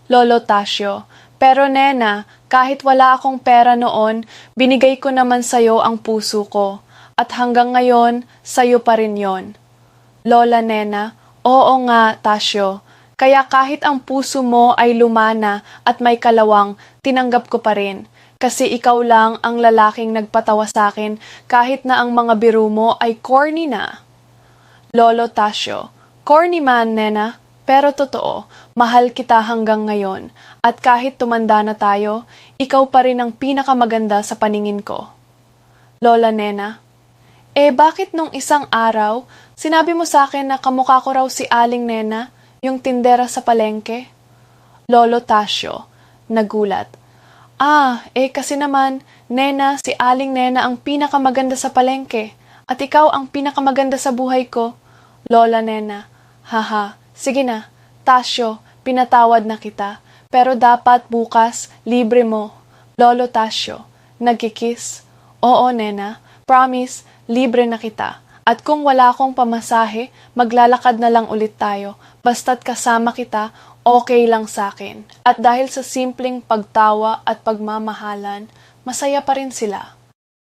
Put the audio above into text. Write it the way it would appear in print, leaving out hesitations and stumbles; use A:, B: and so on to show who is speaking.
A: Lolo Tasio, pero nena, kahit wala akong pera noon, binigay ko naman sa'yo ang puso ko. At hanggang ngayon, sa'yo pa rin yon. Lola Nena, oo nga, Tasio. Kaya kahit ang puso mo ay lumana at may kalawang, tinanggap ko pa rin. Kasi ikaw lang ang lalaking nagpatawa sa akin kahit na ang mga biro mo ay corny na. Lolo Tasio, corny man, Nena, pero totoo, mahal kita hanggang ngayon. At kahit tumanda na tayo, ikaw pa rin ang pinakamaganda sa paningin ko. Lola Nena, bakit nung isang araw, sinabi mo sa akin na kamukha ko raw si Aling Nena, yung tindera sa palengke? Lolo Tasio, nagulat. Kasi naman, Nena, si Aling Nena ang pinakamaganda sa palengke, at ikaw ang pinakamaganda sa buhay ko. Lola Nena, haha, sige na, Tasio, pinatawad na kita, pero dapat bukas, libre mo. Lolo Tasio, nagkikiss? Oo, Nena, promise, libre na kita. At kung wala akong pamasahe, maglalakad na lang ulit tayo. Basta't kasama kita, okay lang sa'kin. At dahil sa simpleng pagtawa at pagmamahalan, masaya pa rin sila.